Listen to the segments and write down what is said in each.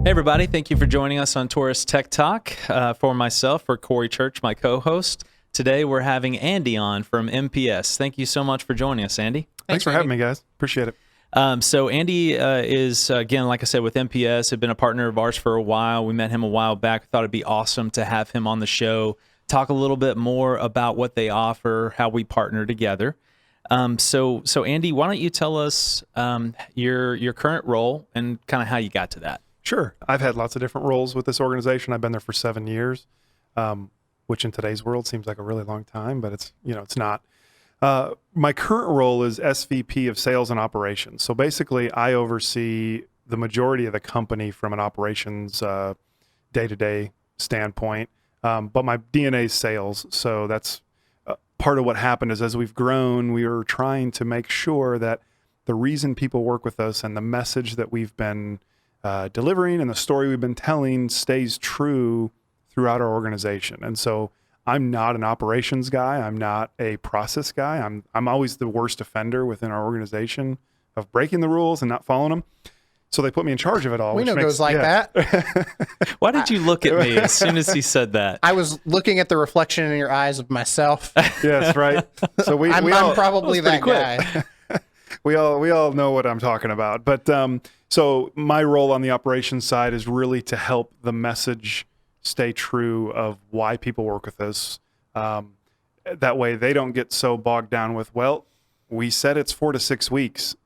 Hey, everybody. Thank you for joining us on Taurus Tech Talk. For myself, for Corey Church, my co-host. Today, we're having Andy on from MPS. Thank you so much for joining us, Andy. Thanks for having me, guys. Appreciate it. So Andy is, again, like I said, with MPS, had been a partner of ours for a while. We met him a while back. We thought it'd be awesome to have him on the show, talk a little bit more about what they offer, how we partner together. So Andy, why don't you tell us your current role and kind of how you got to that? Sure. I've had lots of different roles with this organization. I've been there for 7 years, which in today's world seems like a really long time, but it's not. My current role is SVP of Sales and Operations. So basically, I oversee the majority of the company from an operations day-to-day standpoint, but my DNA is sales. So that's part of what happened is as we've grown, we were trying to make sure that the reason people work with us and the message that we've been delivering and the story we've been telling stays true throughout our organization. And so I'm not an operations guy. I'm not a process guy. I'm always the worst offender within our organization of breaking the rules and not following them. So they put me in charge of it all. We know it goes like that. Why did you look at me as soon as he said that? I was looking at the reflection in your eyes of myself. Yes, right. So I'm probably that guy. We all know what I'm talking about. But so my role on the operations side is really to help the message stay true of why people work with us. That way they don't get so bogged down with, well, we said it's 4 to 6 weeks.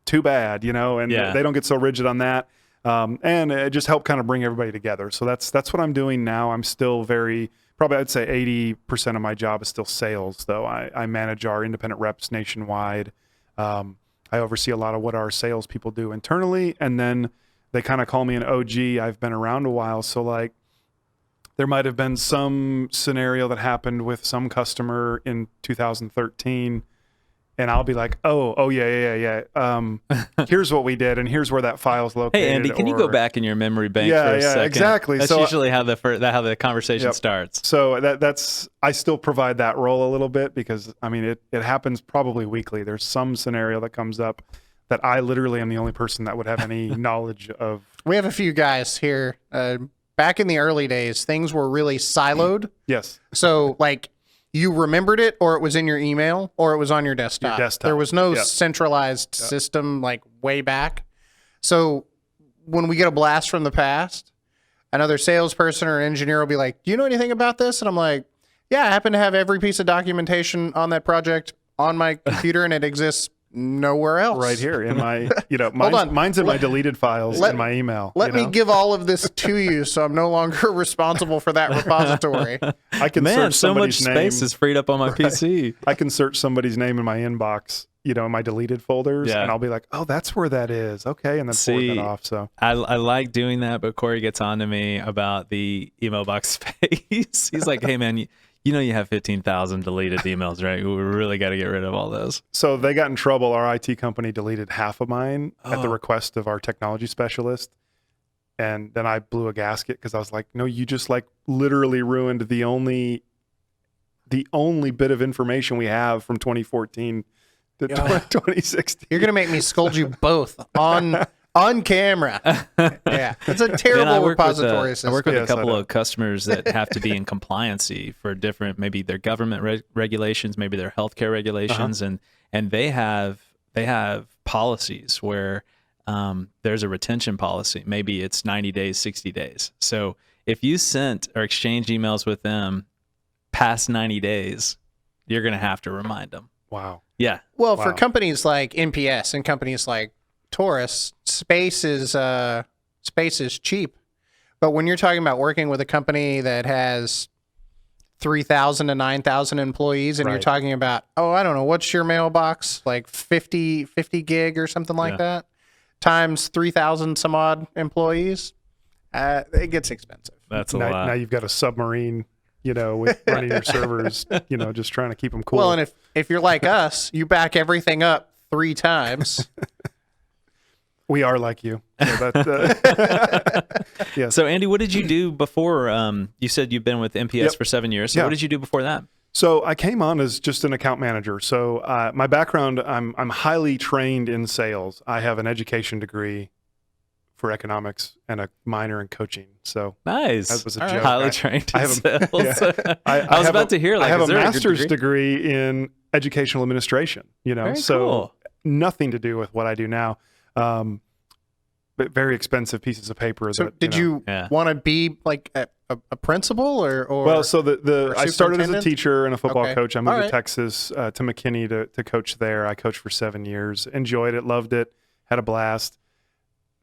Too bad, and they don't get so rigid on that. And it just helped kind of bring everybody together. So that's what I'm doing now. I'm still probably I'd say 80% of my job is still sales, though. I manage our independent reps nationwide. I oversee a lot of what our salespeople do internally, and then they kind of call me an OG. I've been around a while, so like there might have been some scenario that happened with some customer in 2013, and I'll be like, oh yeah. Here's what we did, and here's where that file's located. Hey, Andy, can you go back in your memory bank for a second? Exactly. That's usually how the conversation starts. So that's I still provide that role a little bit because it happens probably weekly. There's some scenario that comes up that I literally am the only person that would have any knowledge of. We have a few guys here. Back in the early days, things were really siloed. Yes. So like you remembered it, or it was in your email, or it was on your desktop. There was no centralized system like way back. So when we get a blast from the past, another salesperson or engineer will be like, do you know anything about this? And I'm like, yeah, I happen to have every piece of documentation on that project on my computer, and it exists nowhere else. Right here in my, mine's in my deleted files in my email. Let me give all of this to you, so I'm no longer responsible for that repository. I can search so much somebody's name. Space is freed up on my PC. I can search somebody's name in my inbox, in my deleted folders, and I'll be like, oh, that's where that is. Okay, and then pulling it off. So I like doing that, but Corey gets on to me about the email box space. He's like, hey, man, you have 15,000 deleted emails, right? We really got to get rid of all those. So they got in trouble. Our IT company deleted half of mine at the request of our technology specialist. And then I blew a gasket because I was like, no, you just literally ruined the only bit of information we have from 2014 to 2016. You're going to make me scold you both on camera. Yeah. It's a terrible repository system. I work with a couple of customers that have to be in compliancy for different, maybe their government regulations, maybe their healthcare regulations. And they have policies where there's a retention policy. Maybe it's 90 days, 60 days. So if you sent or exchanged emails with them past 90 days, you're going to have to remind them. Wow. Yeah. Well, for companies like MPS and companies like Taurus, space is cheap. But when you're talking about working with a company that has 3,000 to 9,000 employees, and you're talking about, I don't know, what's your mailbox? Like 50 gig or something like that, times 3,000 some odd employees, it gets expensive. That's a lot. Now you've got a submarine, with running your servers, just trying to keep them cool. Well, and if you're like us, you back everything up 3 times. We are like you. So, yes. So Andy, what did you do before? You said you've been with MPS for 7 years. So what did you do before that? So I came on as just an account manager. So my background, I'm highly trained in sales. I have an education degree for economics and a minor in coaching. So Nice. that was a All right. joke. Highly trained in sales. Yeah. I was about to hear, like, I have is a there master's good degree in educational administration, Very so cool. nothing to do with what I do now. But very expensive pieces of paper. So that, did you Yeah. want to be like a principal or Well, so I started as a superintendent? teacher and a football Okay. coach. I moved All to right. Texas to McKinney to coach there. I coached for 7 years, enjoyed it, loved it, had a blast.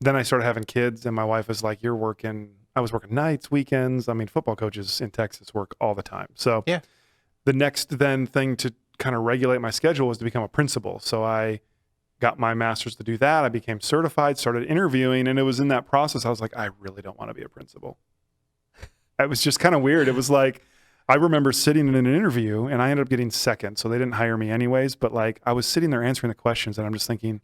Then I started having kids, and my wife was like, "You're working." I was working nights, weekends. I mean, football coaches in Texas work all the time. So Yeah. the next then thing to kind of regulate my schedule was to become a principal. So I got my master's to do that. I became certified, started interviewing, and it was in that process I was like, I really don't want to be a principal. It was just kind of weird. It was like, I remember sitting in an interview and I ended up getting second, so they didn't hire me anyways, but like I was sitting there answering the questions and I'm just thinking,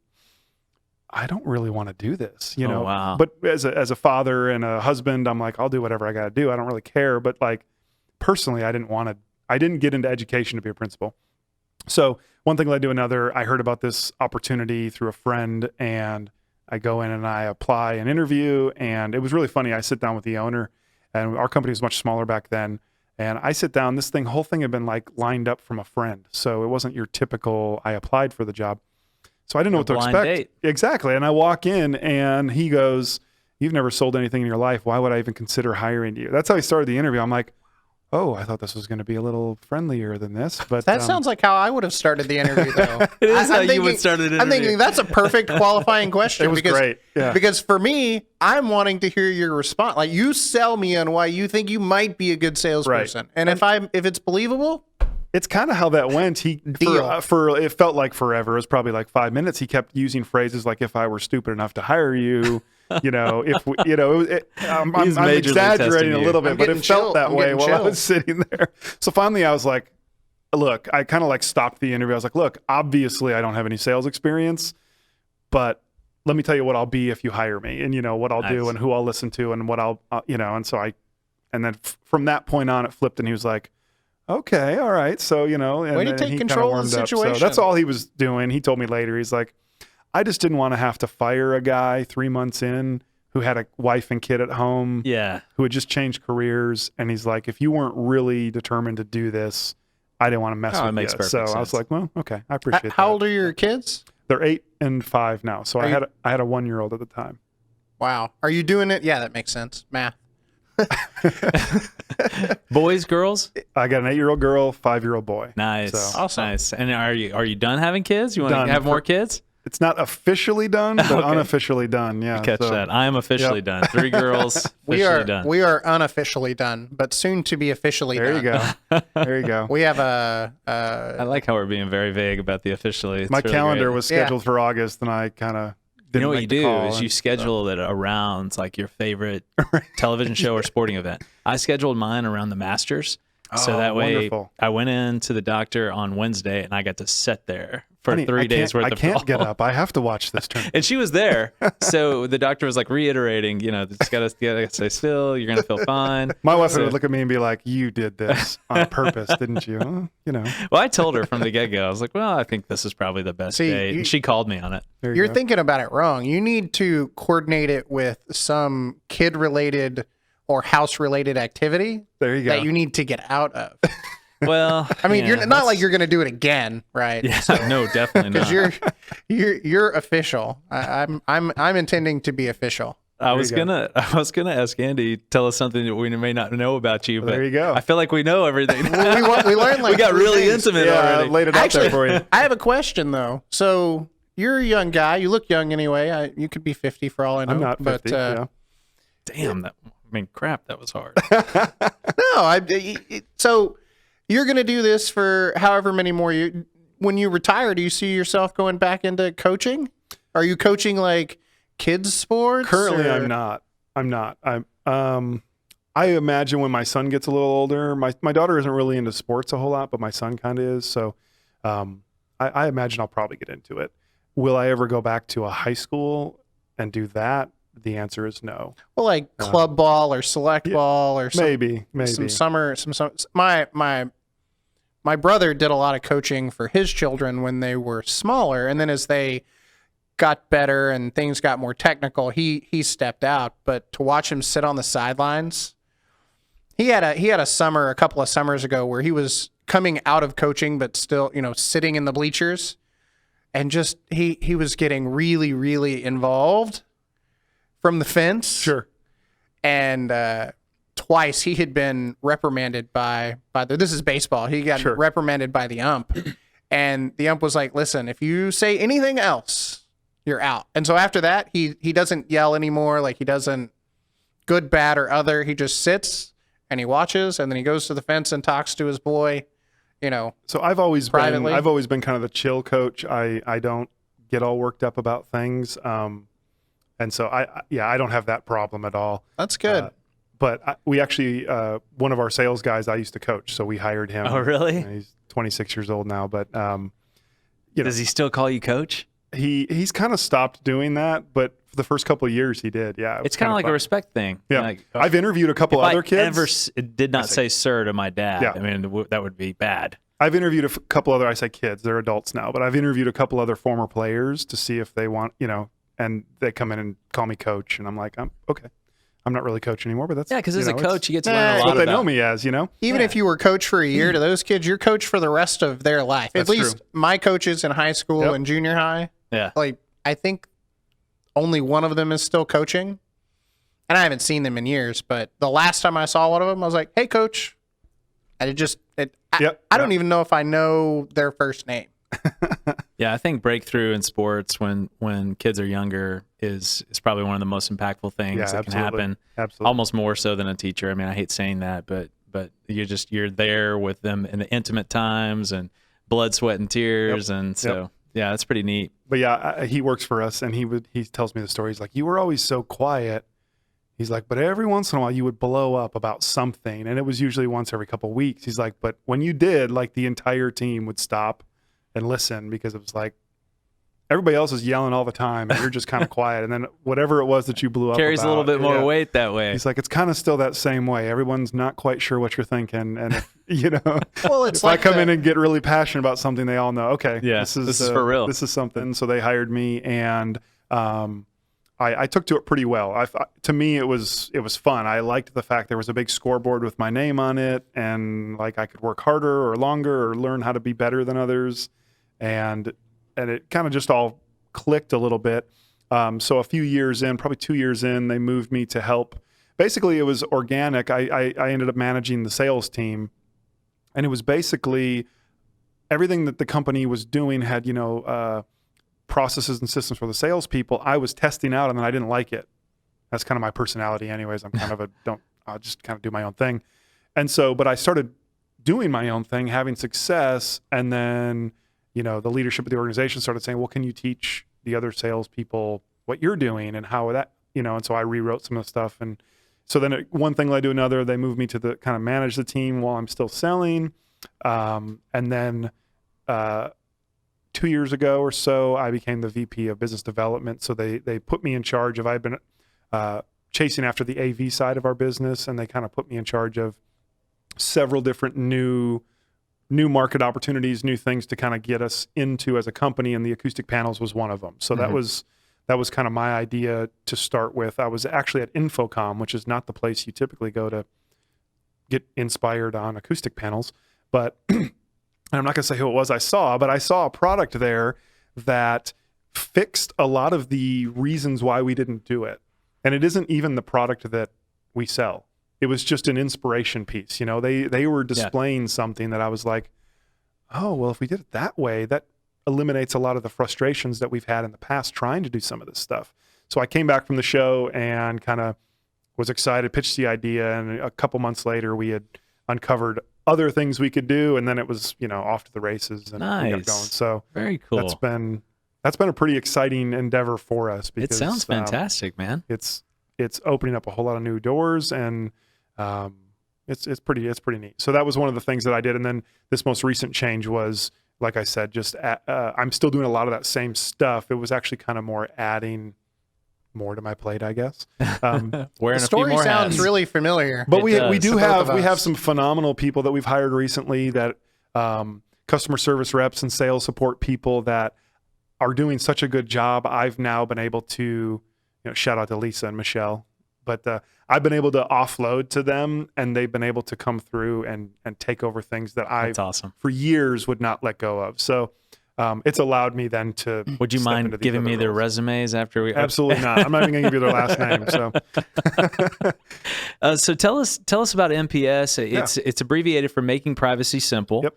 I don't really want to do this, you know. Wow. But as a father and a husband, I'm like, I'll do whatever I got to do. I don't really care, but like personally, I didn't get into education to be a principal. So one thing led to another. I heard about this opportunity through a friend, and I go in and I apply an interview, and it was really funny. I sit down with the owner, and our company was much smaller back then. And I sit down, whole thing had been like lined up from a friend. So it wasn't your typical, I applied for the job. So I didn't know what to blind expect. date. Exactly. And I walk in and he goes, "You've never sold anything in your life. Why would I even consider hiring you?" That's how he started the interview. I'm like, oh, I thought this was going to be a little friendlier than this. But That sounds like how I would have started the interview, though. It is how I'm you would start an I'm interview. thinking that's a perfect qualifying question. It was great. Yeah. Because for me, I'm wanting to hear your response. Like, you sell me on why you think you might be a good salesperson, and if it's believable, it's kind of how that went. Deal. For it felt like forever. It was probably like 5 minutes. He kept using phrases like, "If I were stupid enough to hire you," if we, I'm majorly exaggerating testing a you. little bit, I'm but it getting felt chilled. that I'm way getting while I chilled. was sitting there. So finally, I was like, "Look," I kind of like stopped the interview. I was like, "Look, obviously, I don't have any sales experience, but let me tell you what I'll be if you hire me, and what I'll do, Nice. and who I'll listen to, and what I'll, and so and then from that point on, it flipped, and he was like, "Okay, all right." So, and Way to then take he kinda control of the warmed up. situation. So that's all he was doing. He told me later, he's like, "I just didn't want to have to fire a guy 3 months in who had a wife and kid at home, Yeah. who had just changed careers." And he's like, "If you weren't really determined to do this, I didn't want to mess Oh, it with makes you." perfect So I was sense. like, "Well, okay, I appreciate that." how old are your kids? They're 8 and 5 now. So I you- had a 1-year-old at the time. Wow, are you doing it? Yeah, that makes sense. Math. Boys, girls? I got an 8-year-old girl, 5-year-old boy. Nice. So- Awesome. Nice. And are you done having kids? You want Done. to have more kids? It's not officially done, but Okay. unofficially done. Yeah. Catch so- that. I am officially done. 3 girls, We officially are done. we are unofficially done, but soon to be officially There done. you go. There you go. We have a I like how we're being very vague about the officially. It's My really calendar great. was Yeah. scheduled for August, and I kind of You didn't know what make you the do call, is you and schedule it around like your favorite television show or sporting event. I scheduled mine around the Masters. So Oh, that way wonderful. I went in to the doctor on Wednesday and I got to sit there for Honey, 3 days worth I of can't get golf. up. I have to watch this tournament. And she was there. So the doctor was like reiterating, just gotta stay still, you're gonna feel fine. My wife So- would look at me and be like, "You did this on purpose, didn't you?" Well, I told her from the get go, I was like, well, I think this is probably the best See, date. you- And she called me on it. There you You're go. thinking about it wrong. You need to coordinate it with some kid-related or house-related activity There you go. that you need to get out of. Well, I mean, yeah, you're not that's- like you're going to do it again, right? Yeah, no, definitely not. Because you're official. I'm intending to be official. I was you go. gonna ask Andy, tell us something that we may not know about you, but There you go. I feel like we know everything. We learned like we got 3 really things. intimate yeah, I already. laid it out Actually, there for you. I have a question though. So you're a young guy. You look young anyway. You could be 50 for all I know. I'm not 50. But yeah. Damn, crap, that was hard. no, so you're going to do this for however many more years. When you retire, do you see yourself going back into coaching? Are you coaching like kids sports? Currently, or- I'm not. I imagine when my son gets a little older, my daughter isn't really into sports a whole lot, but my son kind of is. So I imagine I'll probably get into it. Will I ever go back to a high school and do that? The answer is no. Well, like club ball or select ball or Maybe. some summer. My brother did a lot of coaching for his children when they were smaller, and then as they got better and things got more technical, he stepped out. But to watch him sit on the sidelines, he had a summer a couple of summers ago where he was coming out of coaching but still, sitting in the bleachers, and just he was getting really, really involved from the fence. Sure. And twice he had been reprimanded by this is baseball. He got reprimanded by the ump. And the ump was like, listen, if you say anything else, you're out. And so after that, he doesn't yell anymore. Like, he doesn't, good, bad, or other. He just sits and he watches, and then he goes to the fence and talks to his boy, So I've always privately. been kind of the chill coach. I don't get all worked up about things. And so I don't have that problem at all. That's good. But we actually, one of our sales guys I used to coach, so we hired him. Oh, really? He's 26 years old now, but does he still call you coach? He's kind of stopped doing that, but for the first couple of years he did. Yeah, It's kind of like a respect thing. Yeah, Like, I've interviewed a couple other kids. I did not say sir to my dad. Yeah. I mean, that would be bad. I've interviewed a couple other. I say kids; they're adults now, but I've interviewed a couple other former players to see if they want, and they come in and call me coach, and I'm like, okay. I'm not really coach anymore, but that's because as a coach, you get to learn a that's lot what they about. know me as, Even if you were coach for a year, to those kids, you're coach for the rest of their life. That's At least true. my coaches in high school and junior high, Yeah. like, I think only one of them is still coaching. And I haven't seen them in years, but the last time I saw one of them, I was like, hey, coach. And I don't even know if I know their first name. Yeah, I think breakthrough in sports when kids are younger is probably one of the most impactful things that can happen. Absolutely. Almost more so than a teacher. I mean, I hate saying that, but you're there with them in the intimate times and blood, sweat, and tears, and so yeah, that's pretty neat. But yeah, he works for us, and he tells me the story. He's like, you were always so quiet. He's like, but every once in a while you would blow up about something, and it was usually once every couple of weeks. He's like, but when you did, like, the entire team would stop and listen, because it was like everybody else is yelling all the time and you're just kind of quiet, and then whatever it was that you blew up Carries about, a little bit more weight that way. He's like, it's kind of still that same way. Everyone's not quite sure what you're thinking, and Well, it's if like I come in and get really passionate about something, they all know, okay, Yeah, this is for real. This is something. So they hired me, and I took to it pretty well. To me, it was fun. I liked the fact there was a big scoreboard with my name on it, and like I could work harder or longer or learn how to be better than others, and it kind of just all clicked a little bit. So a few years in, probably 2 years in, they moved me to help. Basically, it was organic. I ended up managing the sales team, and it was basically everything that the company was doing had, processes and systems for the salespeople. I was testing out, and then I didn't like it. That's kind of my personality anyways. I'm kind of I'll just kind of do my own thing. And so, but I started doing my own thing, having success. And then, the leadership of the organization started saying, well, can you teach the other salespeople what you're doing and how that, and so I rewrote some of the stuff. And so then one thing led to another. They moved me to the kind of manage the team while I'm still selling. And then, 2 years ago or so, I became the VP of business development. So they put me in charge of, I've been chasing after the AV side of our business, and they kind of put me in charge of several different new market opportunities, new things to kind of get us into as a company, and the acoustic panels was one of them. So that was kind of my idea to start with. I was actually at Infocom, which is not the place you typically go to get inspired on acoustic panels, but I'm not going to say who it was I saw, but I saw a product there that fixed a lot of the reasons why we didn't do it. And it isn't even the product that we sell. It was just an inspiration piece. They were displaying something that I was like, oh, well, if we did it that way, that eliminates a lot of the frustrations that we've had in the past trying to do some of this stuff. So I came back from the show and kind of was excited, pitched the idea, and a couple months later we had uncovered other things we could do, and then it was off to the races, and we got going. So very cool. That's been a pretty exciting endeavor for us, because it sounds fantastic, man. It's opening up a whole lot of new doors, and it's pretty neat. So that was one of the things that I did, and then this most recent change was, like I said, just I'm still doing a lot of that same stuff. It was actually kind of more adding more to my plate, I guess. Wearing the a few story more sounds hats. really familiar. But we To both of have us. some phenomenal people that we've hired recently, that customer service reps and sales support people that are doing such a good job. I've now been able to, shout out to Lisa and Michelle, but I've been able to offload to them, and they've been able to come through and take over things that I, That's awesome. for years, would not let go of. So it's allowed me then to. Would you mind giving me their resumes after we? Absolutely not. I'm not even going to give you their last name. So, so tell us about MPS. It's abbreviated for Making Privacy Simple. Yep.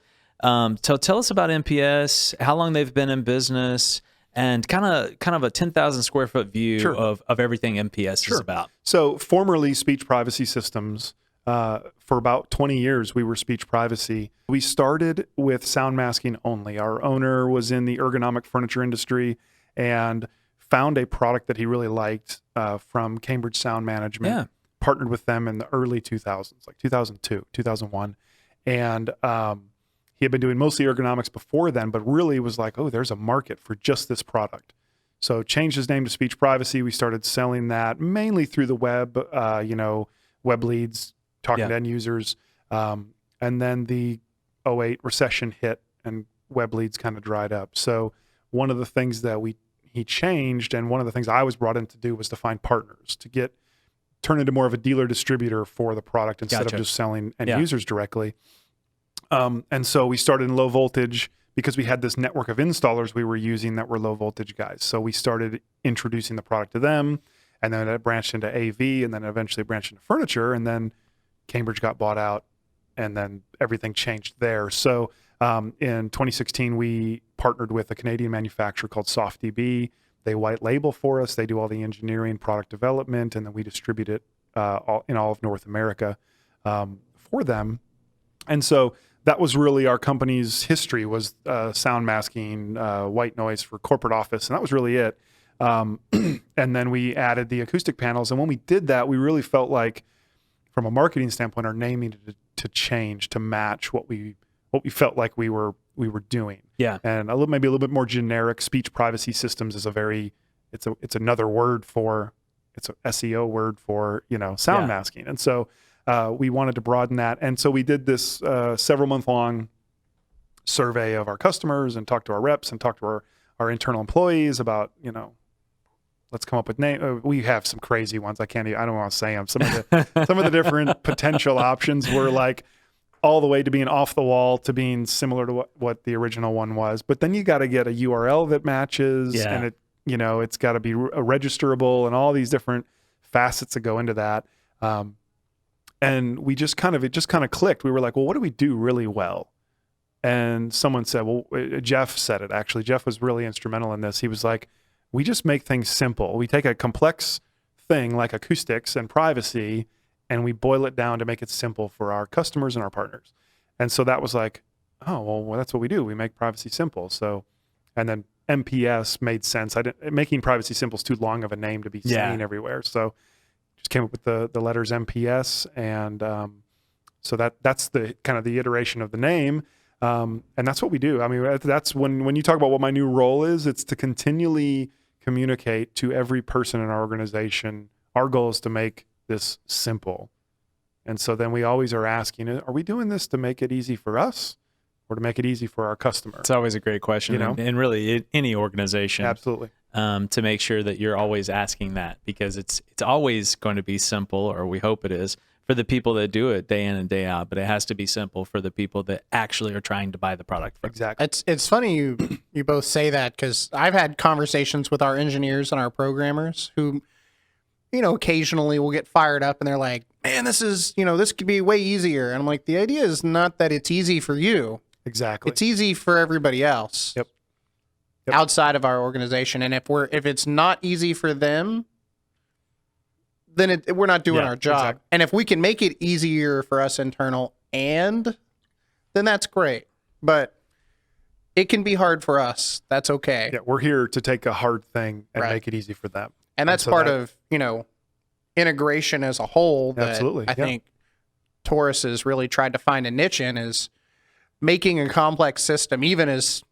So tell us about MPS, how long they've been in business, and kind of a 10,000 square foot view of everything MPS is about. So formerly Speech Privacy Systems, for about 20 years, we were speech privacy. We started with sound masking only. Our owner was in the ergonomic furniture industry and found a product that he really liked from Cambridge Sound Management. Yeah. Partnered with them in the early 2000s, like 2002, 2001. And he had been doing mostly ergonomics before then, but really was like, oh, there's a market for just this product. So changed his name to Speech Privacy. We started selling that mainly through the web, web leads, talking to end users. And then the 2008 recession hit and web leads kind of dried up. So one of the things that he changed, and one of the things I was brought in to do, was to find partners to turn into more of a dealer distributor for the product instead of just selling end users directly. And so we started in low voltage because we had this network of installers we were using that were low voltage guys. So we started introducing the product to them, and then it branched into AV, and then eventually branched into furniture, and then Cambridge got bought out, and then everything changed there. So in 2016, we partnered with a Canadian manufacturer called SoftDB. They white label for us. They do all the engineering, product development, and then we distribute it in all of North America for them. And so that was really our company's history, was sound masking, white noise for corporate office, and that was really it. And then we added the acoustic panels. And when we did that, we really felt like, from a marketing standpoint, our name needed to change to match what we felt like we were doing. Yeah. And maybe a little bit more generic. Speech Privacy Systems is it's another word for, it's an SEO word for, sound masking. And so we wanted to broaden that. And so we did this several month long survey of our customers and talked to our reps and talked to our internal employees about, let's come up with name. We have some crazy ones. I don't want to say them. Some of the different potential options were like all the way to being off the wall to being similar to what the original one was. But then you got to get a URL that matches, and it's got to be registerable, and all these different facets that go into that. And it just kind of clicked. We were like, well, what do we do really well? And someone said, well, Jeff said it actually. Jeff was really instrumental in this. He was like, we just make things simple. We take a complex thing like acoustics and privacy, and we boil it down to make it simple for our customers and our partners. And so that was like, oh, well, that's what we do. We make privacy simple. So, and then MPS made sense. Making privacy simple is too long of a name to be seen everywhere. So just came up with the letters MPS. And so that's the kind of the iteration of the name. And that's what we do. I mean, that's when you talk about what my new role is, it's to continually communicate to every person in our organization. Our goal is to make this simple. And so then we always are asking, are we doing this to make it easy for us or to make it easy for our customer? It's always a great question. And really any organization. Absolutely. To make sure that you're always asking that, because it's always going to be simple, or we hope it is, for the people that do it day in and day out, but it has to be simple for the people that actually are trying to buy the product. Exactly. It's funny you both say that, because I've had conversations with our engineers and our programmers who, occasionally will get fired up and they're like, man, this could be way easier. And I'm like, the idea is not that it's easy for you. Exactly. It's easy for everybody else. Yep. Outside of our organization. And if it's not easy for them, then we're not doing our job. Exactly. And if we can make it easier for us internal, then that's great. But it can be hard for us. That's okay. Yeah, we're here to take a hard thing and make it easy for them. And that's part of, integration as a whole that absolutely, I think Taurus has really tried to find a niche in, is making a complex system, even as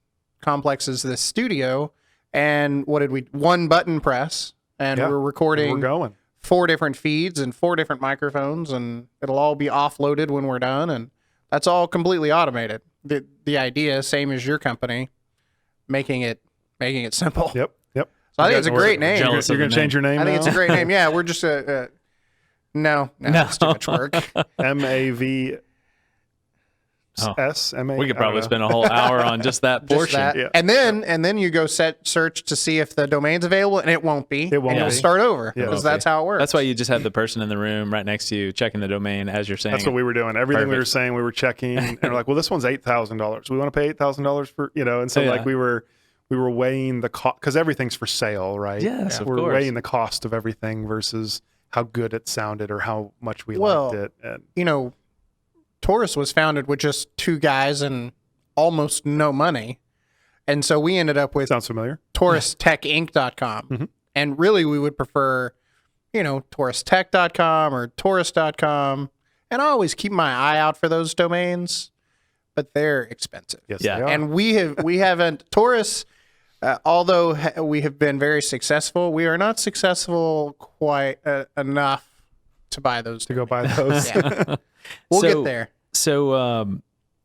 complex as this studio. And one button press, and we're recording. We're going. 4 different feeds and 4 different microphones, and it'll all be offloaded when we're done, and that's all completely automated. The idea, same as your company, making it making it simple. Yep. So I think it's a great name. Jealous You're of going the to change your name I think now? it's a great name. Yeah, we're just no, it's too much work. MAVS. We could probably spend a whole hour on just that Just portion. that. Yeah. And then you go search to see if the domain's available, and it won't be. It won't and you'll be. start over Yeah. because that's how it works. That's why you just have the person in the room right next to you checking the domain as you're saying. That's what we were doing. Everything we were Perfect. saying, we were checking, and we're like, well, this one's $8,000. We want to pay $8,000 for, and so Yeah. like we were weighing the cost because everything's for sale, right? Yes, of we're course. weighing the cost of everything versus how good it sounded or how much we Well, liked it. And Taurus was founded with just two guys and almost no money. And so we ended up with sounds familiar. TaurusTechInc.com. Mhm. And really we would prefer, TaurusTech.com or Taurus.com. And I always keep my eye out for those domains, but they're expensive. Yes, Yeah. they are. And we haven't Taurus, although we have been very successful, we are not successful quite enough to buy those. to go buy those. Yeah. We'll So- get there. So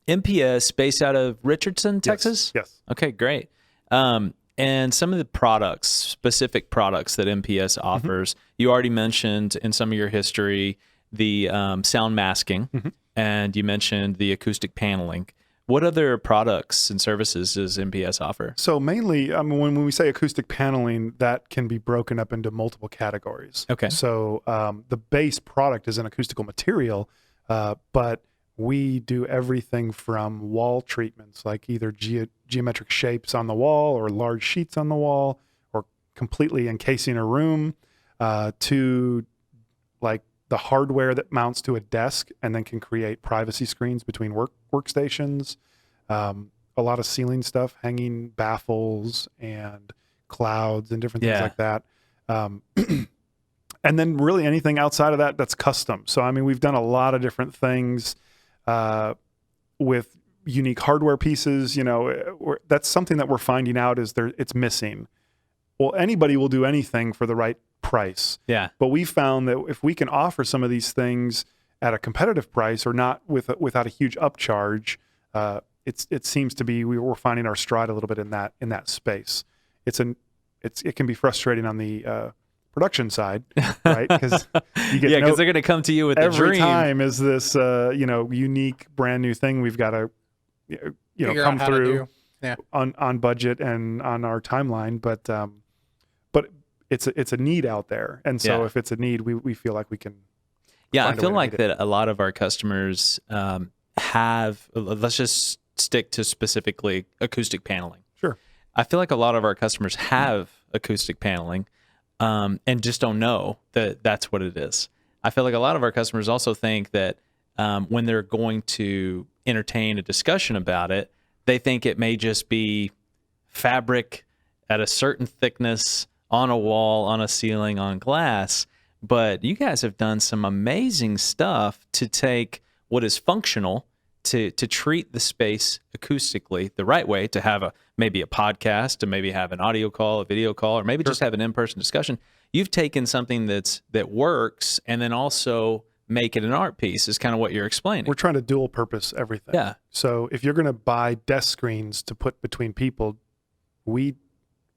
MPS based out of Richardson, Texas? Yes. Okay, great. And some of the specific products that MPS offers, you already mentioned in some of your history the sound masking, and you mentioned the acoustic paneling. What other products and services does MPS offer? So mainly, when we say acoustic paneling, that can be broken up into multiple categories. Okay. So the base product is an acoustical material, but we do everything from wall treatments, like either geometric shapes on the wall or large sheets on the wall, or completely encasing a room, to like the hardware that mounts to a desk and then can create privacy screens between workstations. A lot of ceiling stuff, hanging baffles and clouds and different things Yeah. like that. And then really anything outside of that that's custom. So, I mean, we've done a lot of different things with unique hardware pieces. That's something that we're finding out is it's missing. Well, anybody will do anything for the right price. Yeah. But we found that if we can offer some of these things at a competitive price or not without a huge upcharge, it seems to be we're finding our stride a little bit in that space. It can be frustrating on the production side, right? Because you get Because they're going to come to you with the every dream. time is this unique brand new thing we've got to Figure come out how to through do. Yeah. on budget and on our timeline, but it's a need out there, and so Yeah. if it's a need, we feel like we can. Yeah, I find a feel way to like meet it. that a lot of our customers have, let's just stick to specifically acoustic paneling. Sure. I feel like a lot of our customers have acoustic paneling and just don't know that that's what it is. I feel like a lot of our customers also think that when they're going to entertain a discussion about it, they think it may just be fabric at a certain thickness on a wall, on a ceiling, on glass. But you guys have done some amazing stuff to take what is functional to treat the space acoustically the right way, to have maybe a podcast, to maybe have an audio call, a video call, or maybe just have an in-person discussion. You've taken something that works and then also make it an art piece is kind of what you're explaining. We're trying to dual purpose everything. Yeah. So if you're going to buy desk screens to put between people, we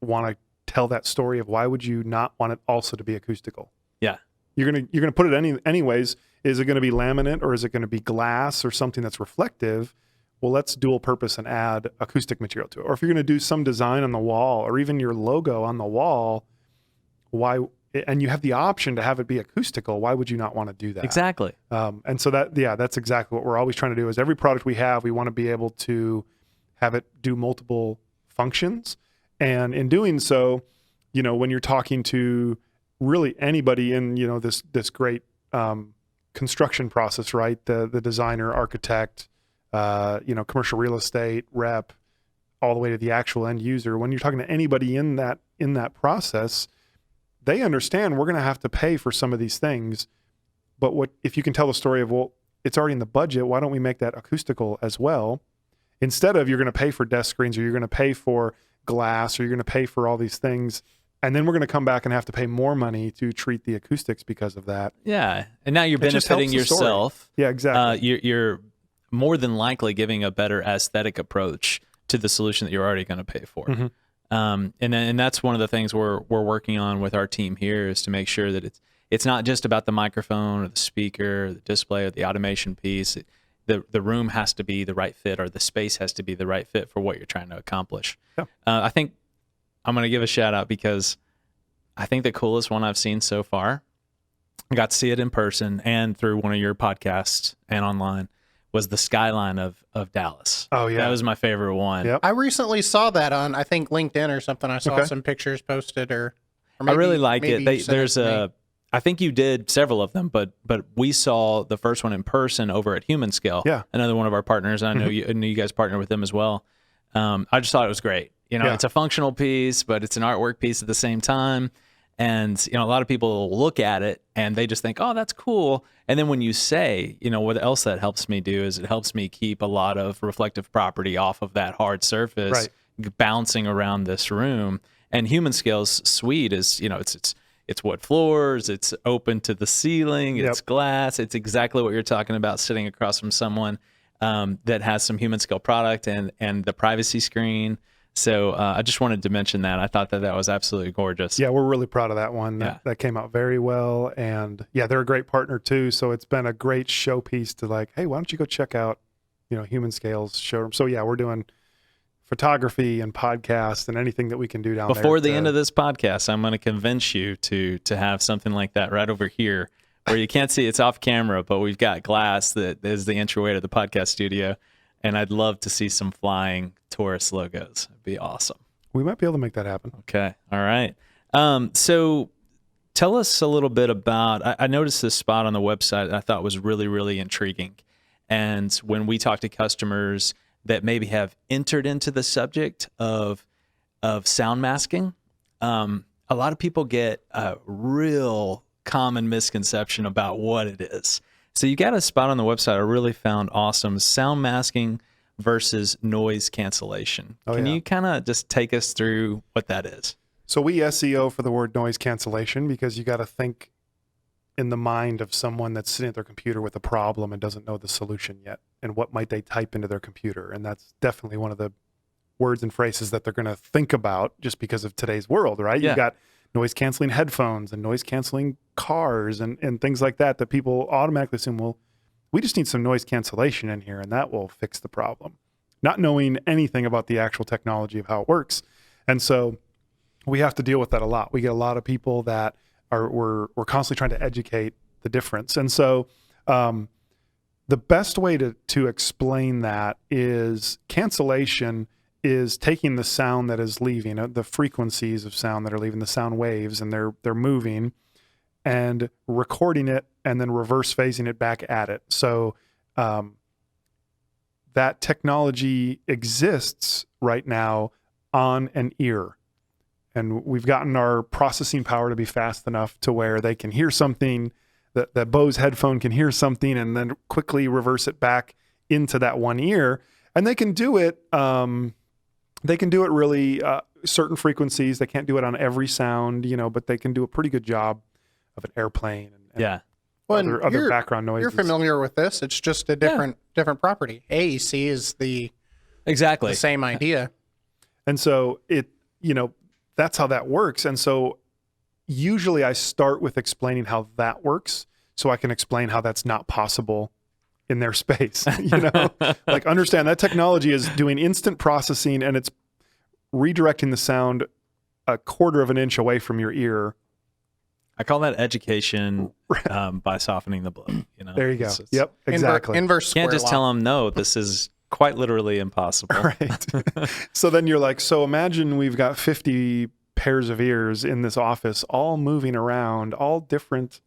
want to tell that story of why would you not want it also to be acoustical? Yeah. You're gonna put it anyways. Is it going to be laminate or is it going to be glass or something that's reflective? Well, let's dual purpose and add acoustic material to it. Or if you're going to do some design on the wall or even your logo on the wall, why? And you have the option to have it be acoustical. Why would you not want to do that? Exactly. And so that's exactly what we're always trying to do. Is every product we have, we want to be able to have it do multiple functions. And in doing so, when you're talking to really anybody in this great construction process, right? The designer, architect, commercial real estate rep, all the way to the actual end user. When you're talking to anybody in that process, they understand we're going to have to pay for some of these things. But what if you can tell the story of, well, it's already in the budget, why don't we make that acoustical as well? Instead of you're going to pay for desk screens or you're going to pay for glass or you're going to pay for all these things, and then we're going to come back and have to pay more money to treat the acoustics because of that. Yeah. And now you're It just helps benefiting the story. yourself. Yeah, exactly. You're more than likely giving a better aesthetic approach to the solution that you're already going to pay for. Mhm. And that's one of the things we're working on with our team here, is to make sure that it's not just about the microphone or the speaker, or the display, or the automation piece. The room has to be the right fit, or the space has to be the right fit for what you're trying to accomplish. Yeah. I think I'm going to give a shout out, because I think the coolest one I've seen so far, I got to see it in person and through one of your podcasts and online, was the skyline of Dallas. Oh, yeah. That was my favorite one. Yep. I recently saw that on, I think, LinkedIn or something. I saw some pictures posted, or maybe, I really like maybe it. you sent There's it to me. I think you did several of them, but we saw the first one in person over at Human Scale. Yeah. Another one of our partners. I know I knew you guys partner with them as well. I just thought it was great. Yeah. It's a functional piece, but it's an artwork piece at the same time. And, a lot of people look at it and they just think, oh, that's cool. And then when you say, what else that helps me do is it helps me keep a lot of reflective property off of that hard surface, bouncing around this room. And Human Scale's suite is, it's wood floors, it's open to the ceiling, it's glass. It's exactly what you're talking about, sitting across from someone that has some Human Scale product and the privacy screen. So I just wanted to mention that. I thought that was absolutely gorgeous. Yeah, we're really proud of that one. That came out very well. And yeah, they're a great partner too. So it's been a great showpiece to like, hey, why don't you go check out, Human Scale's showroom. So yeah, we're doing photography and podcast and anything that we can do down there. Before the end of this podcast, I'm going to convince you to have something like that right over here, where you can't see it's off camera, but we've got glass that is the entryway to the podcast studio. And I'd love to see some flying Taurus logos. It'd be awesome. We might be able to make that happen. Okay. All right. So tell us a little bit about, I noticed this spot on the website I thought was really, really intriguing. And when we talk to customers that maybe have entered into the subject of sound masking, a lot of people get a real common misconception about what it is. So you got a spot on the website I really found awesome: sound masking versus noise cancellation. Can you kind of just take us through what that is? So we SEO for the word noise cancellation because you got to think in the mind of someone that's sitting at their computer with a problem and doesn't know the solution yet, and what might they type into their computer. And that's definitely one of the words and phrases that they're going to think about just because of today's world, right? Yeah. You got noise canceling headphones and noise canceling cars and things like that people automatically assume, well, we just need some noise cancellation in here and that will fix the problem, not knowing anything about the actual technology of how it works. And so we have to deal with that a lot. We get a lot of people that we're constantly trying to educate the difference. And so the best way to explain that is cancellation is taking the sound that is leaving, the frequencies of sound that are leaving, the sound waves, and they're moving, and recording it and then reverse phasing it back at it. So that technology exists right now on an ear. And we've gotten our processing power to be fast enough to where they can hear something, that Bose headphone can hear something and then quickly reverse it back into that one ear. And they can do it. They can do it really certain frequencies. They can't do it on every sound, but they can do a pretty good job of an airplane and other background noises. You're familiar with this. It's just a different property. AEC is the same idea. And so that's how that works. And so usually I start with explaining how that works so I can explain how that's not possible in their space. Like understand that technology is doing instant processing and it's redirecting the sound a quarter of an inch away from your ear. I call that education by softening the blow. There you go. Yep, exactly. Inverse square can't just law. tell them, no, this is quite literally impossible. Right. So then you're like, so imagine we've got 50 pairs of ears in this office, all moving around, all different.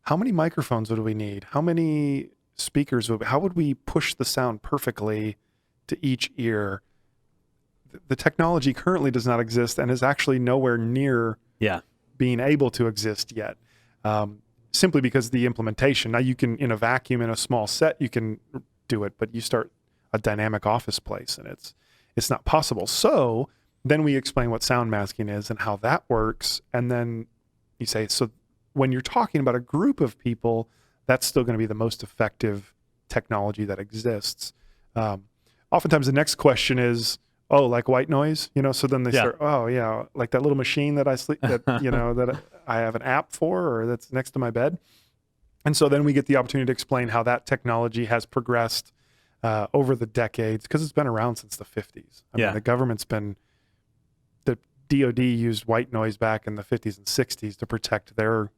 How many microphones would we need? How many speakers how would we push the sound perfectly to each ear? The technology currently does not exist and is actually nowhere near being able to exist yet, simply because the implementation. Now you can, in a vacuum, in a small set, you can do it, but you start a dynamic office place and it's not possible. So then we explain what sound masking is and how that works. And then you say, so when you're talking about a group of people, that's still going to be the most effective technology that exists. Oftentimes the next question is, oh, like white noise, so then they start, oh yeah, like that little machine that I sleep, that, that I have an app for, or that's next to my bed. And so then we get the opportunity to explain how that technology has progressed over the decades, because it's been around since the 50s. I mean, the DOD used white noise back in the 50s and 60s to protect their,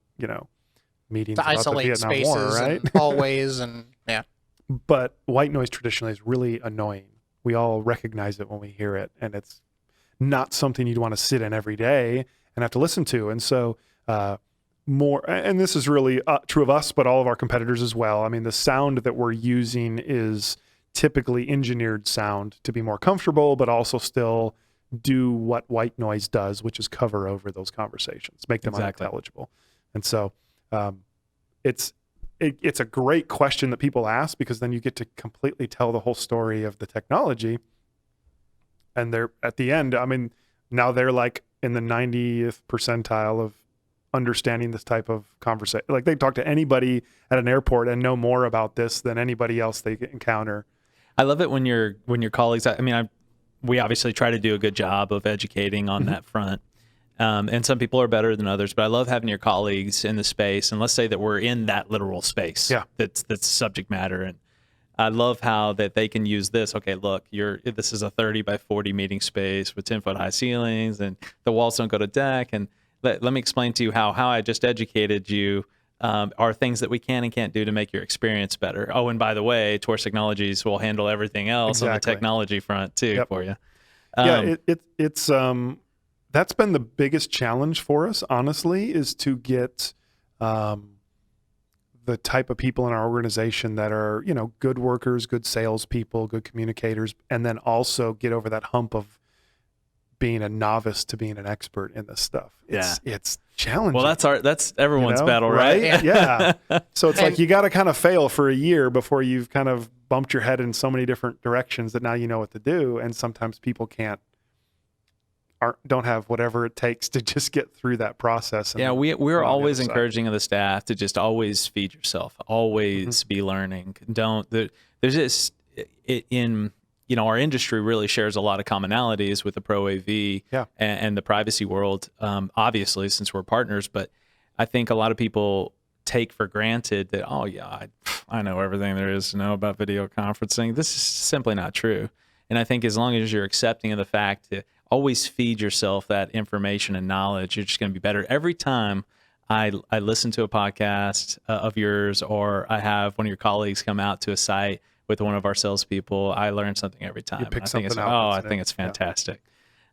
meetings to about isolate the Vietnam spaces War, right? and hallways and But white noise traditionally is really annoying. We all recognize it when we hear it, and it's not something you'd want to sit in every day and have to listen to. And so and this is really true of us, but all of our competitors as well. I mean, the sound that we're using is typically engineered sound to be more comfortable, but also still do what white noise does, which is cover over those conversations, make them unintelligible. And so it's a great question that people ask, because then you get to completely tell the whole story of the technology. And they're at the end, I mean, now they're like in the 90th percentile of understanding this type of conversation. Like, they talk to anybody at an airport and know more about this than anybody else they encounter. I love it when your colleagues, we obviously try to do a good job of educating on that front. And some people are better than others, but I love having your colleagues in the space. And let's say that we're in that literal space. That's subject matter. And I love how that they can use this. Okay, look, this is a 30 by 40 meeting space with 10-foot high ceilings, and the walls don't go to deck. And let me explain to you how I just educated you are things that we can and can't do to make your experience better. Oh, and by the way, Taurus Technologies will handle everything else on the technology front too for you. It's that's been the biggest challenge for us, honestly, is to get the type of people in our organization that are, good workers, good salespeople, good communicators, and then also get over that hump of being a novice to being an expert in this stuff. It's challenging. Well, that's everyone's battle, right? Yeah. So it's like you got to kind of fail for a year before you've kind of bumped your head in so many different directions that now you know what to do. And sometimes people don't have whatever it takes to just get through that process. Yeah, we're always encouraging the staff to just always feed yourself, always be learning. There's just in our industry really shares a lot of commonalities with the Pro AV and the privacy world, obviously, since we're partners. But I think a lot of people take for granted that, I know everything there is to know about video conferencing. This is simply not true. And I think as long as you're accepting of the fact that always feed yourself that information and knowledge, you're just going to be better. Every time I listen to a podcast of yours, or I have one of your colleagues come out to a site with one of our salespeople, I learn something every time. You pick something out. I think it's fantastic.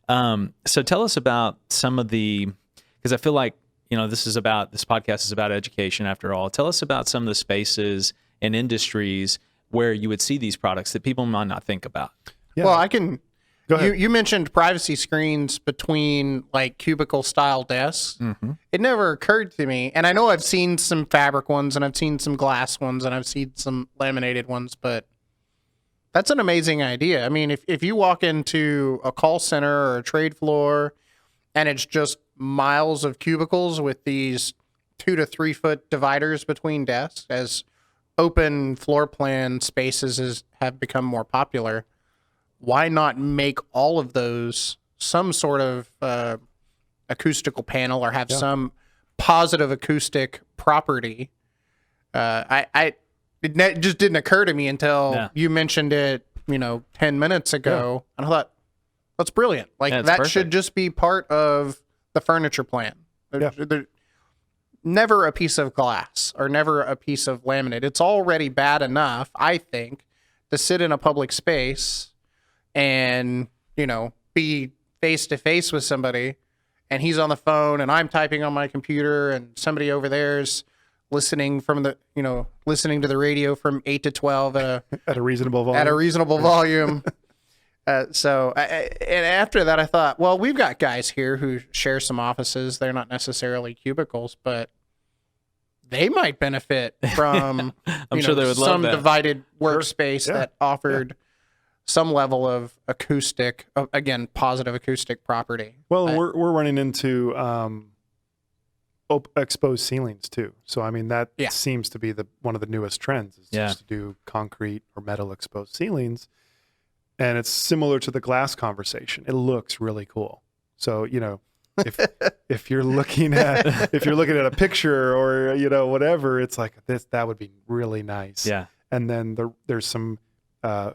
So tell us about some of because I feel like, this podcast is about education after all. Tell us about some of the spaces and industries where you would see these products that people might not think about. Yeah. Well, I can. Go ahead. You mentioned privacy screens between like cubicle style desks. Mm-hmm. It never occurred to me, and I know I've seen some fabric ones, and I've seen some glass ones, and I've seen some laminated ones, but that's an amazing idea. I mean, if you walk into a call center or a trade floor, and it's just miles of cubicles with these 2 to 3 foot dividers between desks, as open floor plan spaces have become more popular, why not make all of those some sort of acoustical panel, or have some positive acoustic property? It just didn't occur to me until you mentioned it, 10 minutes ago. And I thought, that's brilliant. Like, that perfect. should just be part of the furniture plan. Never a piece of glass or never a piece of laminate. It's already bad enough, I think, to sit in a public space and, be face to face with somebody, and he's on the phone and I'm typing on my computer, and somebody over there's listening to the radio from 8 to 12 at a reasonable volume. At a reasonable volume. And after that, I thought, well, we've got guys here who share some offices. They're not necessarily cubicles, but they might benefit from I'm sure they would love some that. divided workspace that offered some level of acoustic, again, positive acoustic property. Well, we're running into exposed ceilings too. So I mean, that seems to be one of the newest trends, is just to do concrete or metal exposed ceilings. and it's similar to the glass conversation. It looks really cool. So, if you're looking at a picture or, whatever, it's like that would be really nice. Yeah. And then there's some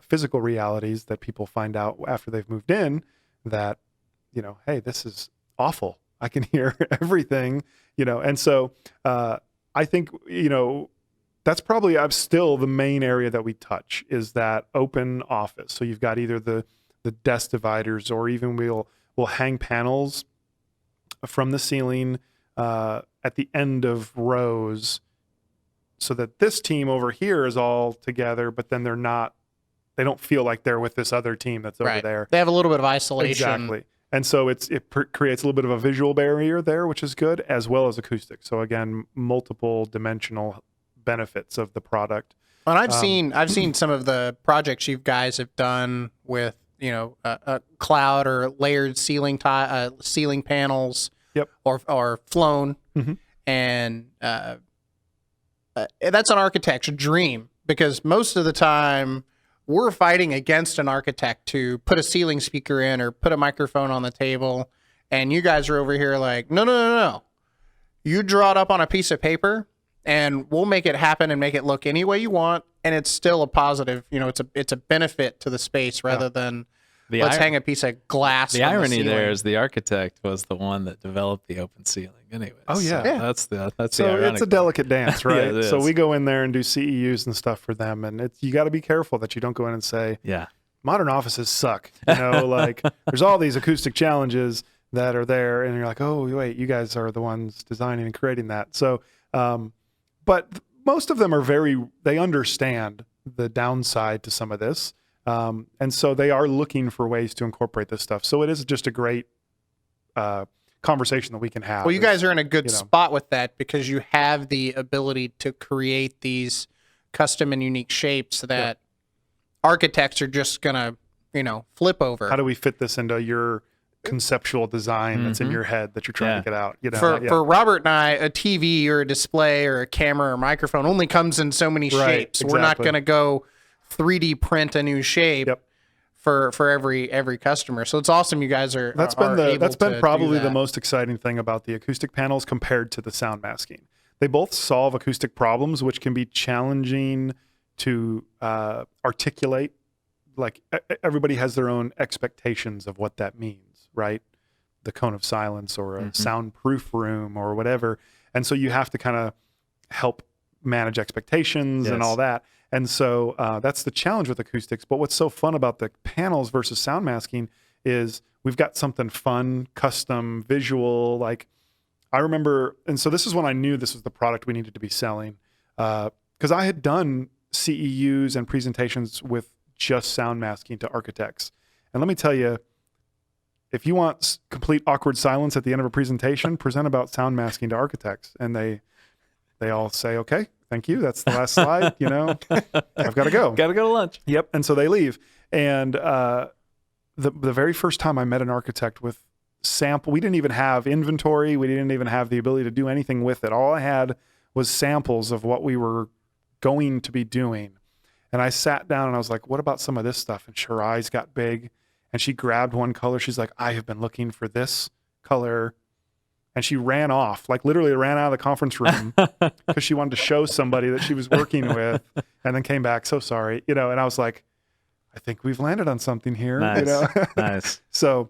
physical realities that people find out after they've moved in that, hey, this is awful. I can hear everything, and so I think, that's probably still the main area that we touch is that open office. So you've got either the desk dividers, or even we'll hang panels from the ceiling at the end of rows, so that this team over here is all together, but then they don't feel like they're with this other team that's over there. They have a little bit of isolation. Exactly. And so it creates a little bit of a visual barrier there, which is good, as well as acoustic. So again, multiple dimensional benefits of the product. And I've seen some of the projects you guys have done with a cloud or layered ceiling panels. Yep. Or flown, and that's an architect's dream, because most of the time we're fighting against an architect to put a ceiling speaker in or put a microphone on the table, and you guys are over here like, no. You draw it up on a piece of paper, and we'll make it happen and make it look any way you want, and it's still a positive. It's a benefit to the space rather than let's hang a piece of glass. The irony there is the architect was the one that developed the open ceiling. Anyway. Oh yeah, that's the so ironic it's a delicate dance, right? Yeah, so we go in there and do CEUs and stuff for them, and you got to be careful that you don't go in and say, yeah, modern offices suck. Like there's all these acoustic challenges that are there, and you're like, oh wait, you guys are the ones designing and creating that. So, but most of them they understand the downside to some of this. And so they are looking for ways to incorporate this stuff. So it is just a great conversation that we can have. Well, you guys are in a good spot with that, because you have the ability to create these custom and unique shapes that architects are just going to, flip over. How do we fit this into your conceptual design that's in your head that you're trying to get out? For Robert and I, a TV or a display or a camera or microphone only comes in so many shapes. Exactly. We're not going to go 3D print a new shape for every customer. So it's awesome you guys are that's been probably the most exciting thing about the acoustic panels compared to the sound masking. They both solve acoustic problems, which can be challenging to articulate. Like everybody has their own expectations of what that means, right? The cone of silence or a soundproof room or whatever. And so you have to kind of help manage expectations and all that. And so that's the challenge with acoustics. But what's so fun about the panels versus sound masking is we've got something fun, custom, visual. Like I remember, and so this is when I knew this was the product we needed to be selling, because I had done CEUs and presentations with just sound masking to architects. And let me tell you, if you want complete awkward silence at the end of a presentation, present about sound masking to architects. And they all say, okay, thank you. That's the last slide. I've got to go. Got to go to lunch. Yep. And so they leave. And the very first time I met an architect with sample, we didn't even have inventory. We didn't even have the ability to do anything with it. All I had was samples of what we were going to be doing. And I sat down and I was like, what about some of this stuff? And her eyes got big and she grabbed one color. She's like, I have been looking for this color. And she ran off, like literally ran out of the conference room because she wanted to show somebody that she was working with, and then came back, so sorry, and I was like, I think we've landed on something here. Nice. Nice. So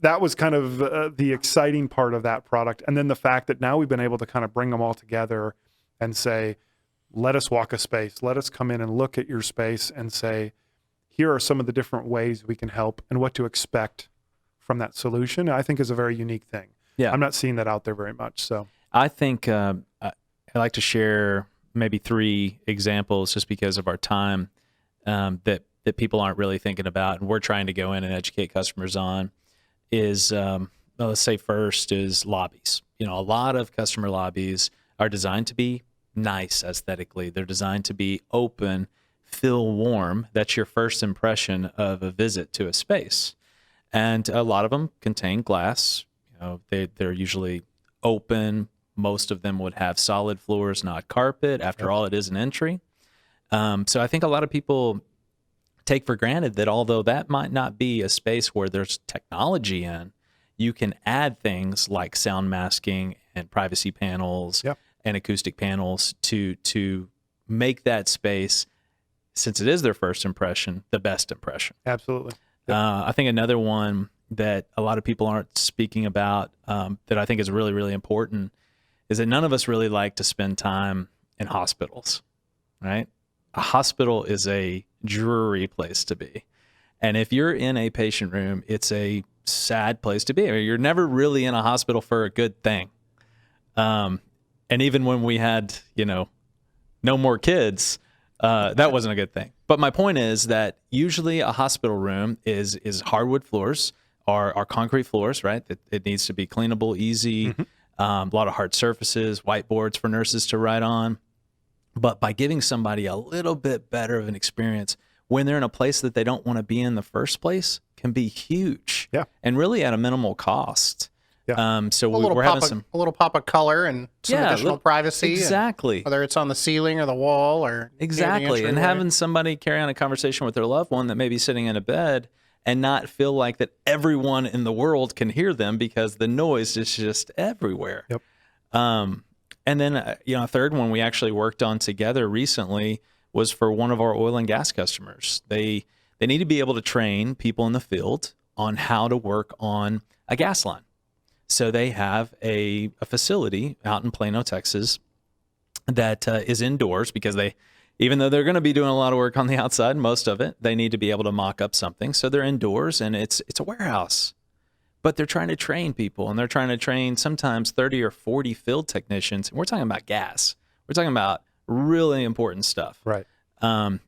that was kind of the exciting part of that product. And then the fact that now we've been able to kind of bring them all together and say, let us walk a space. Let us come in and look at your space and say, here are some of the different ways we can help and what to expect from that solution, I think is a very unique thing. Yeah, I'm not seeing that out there very much. So I think I like to share maybe 3 examples just because of our time that people aren't really thinking about, and we're trying to go in and educate customers on. Is let's say first is lobbies. A lot of customer lobbies are designed to be nice aesthetically. They're designed to be open, feel warm. That's your first impression of a visit to a space, and a lot of them contain glass. They're usually open. Most of them would have solid floors, not carpet. After all, it is an entry. So I think a lot of people take for granted that although that might not be a space where there's technology in, you can add things like sound masking and privacy panels Yep. and acoustic panels to make that space, since it is their first impression, the best impression. Absolutely. I think another one that a lot of people aren't speaking about that I think is really, really important is that none of us really like to spend time in hospitals, right? A hospital is a dreary place to be. And if you're in a patient room, it's a sad place to be. I mean, you're never really in a hospital for a good thing. And even when we had, no more kids, that wasn't a good thing. But my point is that usually a hospital room is hardwood floors or concrete floors, right? It needs to be cleanable, easy, a lot of hard surfaces, whiteboards for nurses to write on. But by giving somebody a little bit better of an experience when they're in a place that they don't want to be in the first place can be huge. Yeah. And really at a minimal cost. Yeah. So a we're having some. a little pop of color and some additional privacy. Exactly. Whether it's on the ceiling or the wall or Exactly. And having somebody carry on a conversation with their loved one that may be sitting in a bed and not feel like that everyone in the world can hear them because the noise is just everywhere. Yep. And then, a third one we actually worked on together recently was for one of our oil and gas customers. They need to be able to train people in the field on how to work on a gas line. So they have a facility out in Plano, Texas, that is indoors because even though they're going to be doing a lot of work on the outside, most of it, they need to be able to mock up something. So they're indoors and it's a warehouse. But they're trying to train people, and they're trying to train sometimes 30 or 40 field technicians. And we're talking about gas. We're talking about really important stuff. Right. And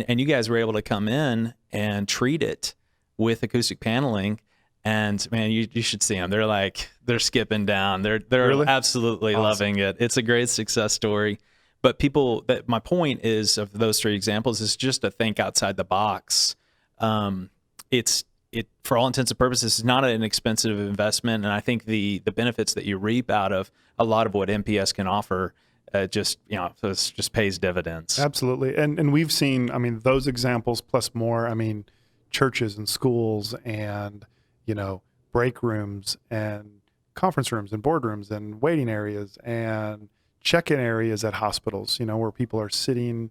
you guys were able to come in and treat it with acoustic paneling. And man, you should see them. They're skipping down. They're Really? absolutely Awesome. loving it. It's a great success story. But my point is of those three examples is just to think outside the box. It for all intents and purposes is not an expensive investment, and I think the benefits that you reap out of a lot of what MPS can offer just pays dividends. Absolutely. And we've seen, those examples plus more, churches and schools and, break rooms and conference rooms and boardrooms and waiting areas and check-in areas at hospitals, where people are sitting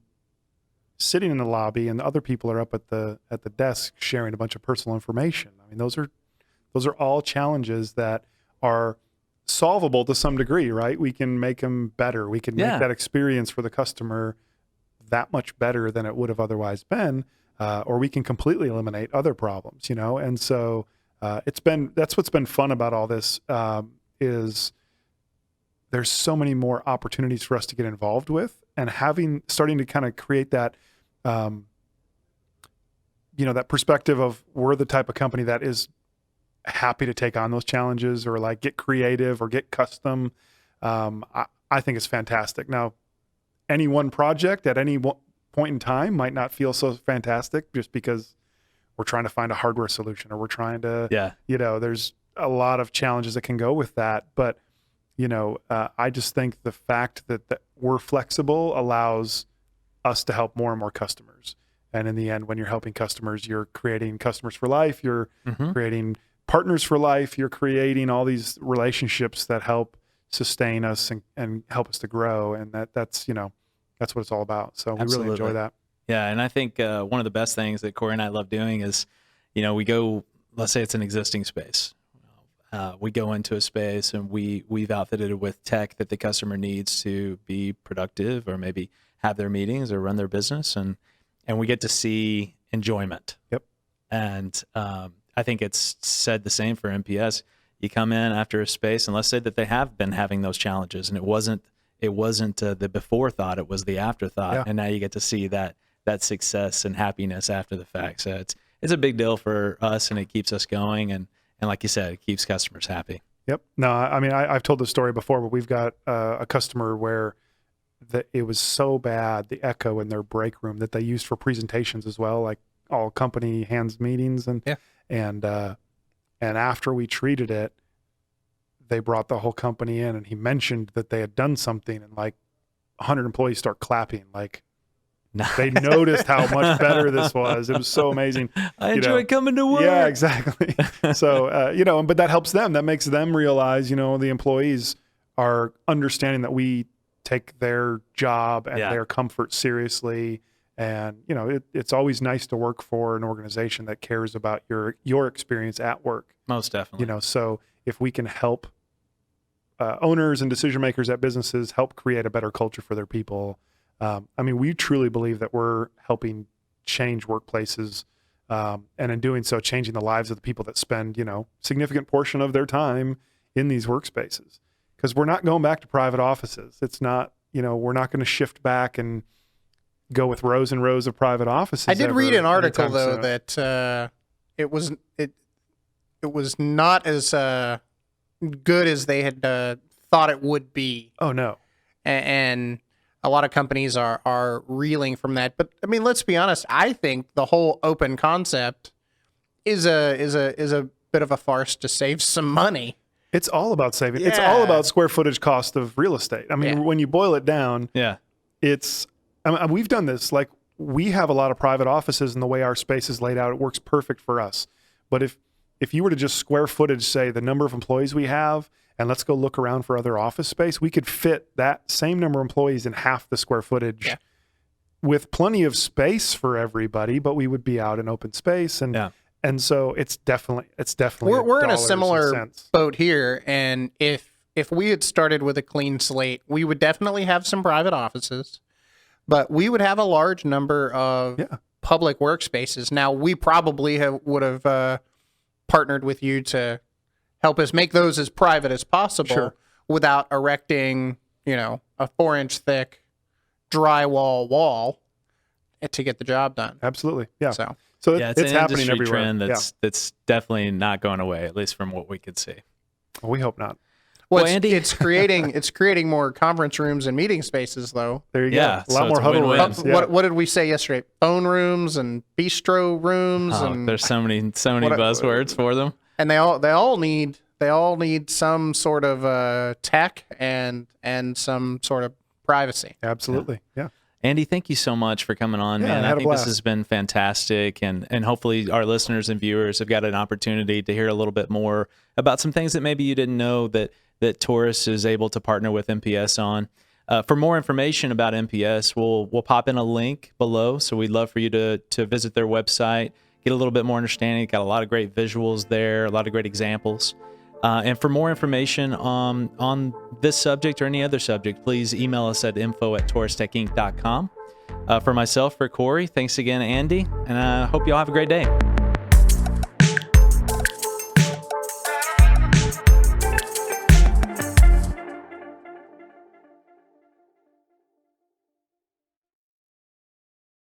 in the lobby and the other people are up at the desk sharing a bunch of personal information. Those are all challenges that are solvable to some degree, right? We can make them better. We can make that experience for the customer that much better than it would have otherwise been, or we can completely eliminate other problems, And so that's what's been fun about all this is there's so many more opportunities for us to get involved with, and starting to kind of create that, that perspective of we're the type of company that is happy to take on those challenges or like get creative or get custom. I think it's fantastic. Now, any one project at any point in time might not feel so fantastic just because we're trying to find a hardware solution or we're trying to, there's a lot of challenges that can go with that. But, I just think the fact that we're flexible allows us to help more and more customers. And in the end, when you're helping customers, you're creating customers for life, you're creating partners for life, you're creating all these relationships that help sustain us and help us to grow. And that's what it's all about. So we really enjoy that. Yeah. And I think one of the best things that Corey and I love doing is, we go, let's say it's an existing space. We go into a space and we've outfitted it with tech that the customer needs to be productive or maybe have their meetings or run their business. And we get to see enjoyment. Yep. And I think it's said the same for MPS. You come in after a space, and let's say that they have been having those challenges, and it wasn't the before thought, it was the afterthought. Yeah. And now you get to see that success and happiness after the fact. So it's a big deal for us, and it keeps us going. And like you said, it keeps customers happy. Yep. No, I've told this story before, but we've got a customer where it was so bad, the echo in their break room, that they used for presentations as well, like all company hands meetings. And after we treated it, they brought the whole company in, and he mentioned that they had done something, and like 100 employees start clapping, like, They noticed how much better this was. It was so amazing. I enjoy coming to work. Yeah, exactly. So, but that helps them. That makes them realize, the employees are understanding that we take their job and their comfort seriously. And, it's always nice to work for an organization that cares about your experience at work. Most definitely. So if we can help owners and decision makers at businesses help create a better culture for their people. We truly believe that we're helping change workplaces, and in doing so, changing the lives of the people that spend, significant portion of their time in these workspaces. Because we're not going back to private offices. It's not, we're not going to shift back and go with rows and rows of private offices. I did read an article though that it was not as good as they had thought it would be. Oh no. And a lot of companies are reeling from that. But I mean, let's be honest. I think the whole open concept is a bit of a farce to save some money. It's all about saving. Yeah. It's all about square footage cost of real estate. When you boil it down, it's. We've done this. Like, we have a lot of private offices, and the way our space is laid out, it works perfect for us. But if you were to just square footage, say, the number of employees we have, and let's go look around for other office space, we could fit that same number of employees in half the square footage with plenty of space for everybody, but we would be out in open space. And so it's definitely we're in a similar boat here. And if we had started with a clean slate, we would definitely have some private offices, but we would have a large number of public workspaces. Now, we probably would have partnered with you to help us make those as private as possible without erecting, a 4-inch thick drywall wall to get the job done. Absolutely. Yeah. So it's an happening industry everywhere. Trend that's definitely not going away, at least from what we could see. Well, we hope not. Well, Andy, it's creating more conference rooms and meeting spaces, though. There you go. A lot more huddle rooms. What did we say yesterday? Phone rooms and bistro rooms, and there's so many buzzwords for them. And they all need some sort of tech and some sort of privacy. Absolutely. Yeah. Andy, thank you so much for coming on, man. I think this has been fantastic, and hopefully our listeners and viewers have got an opportunity to hear a little bit more about some things that maybe you didn't know that Taurus is able to partner with MPS on. For more information about MPS, we'll pop in a link below, so we'd love for you to visit their website, get a little bit more understanding. Got a lot of great visuals there, a lot of great examples. And for more information on this subject or any other subject, please email us at info@taurustechinc.com. For myself, for Corey, thanks again, Andy, and I hope you all have a great day.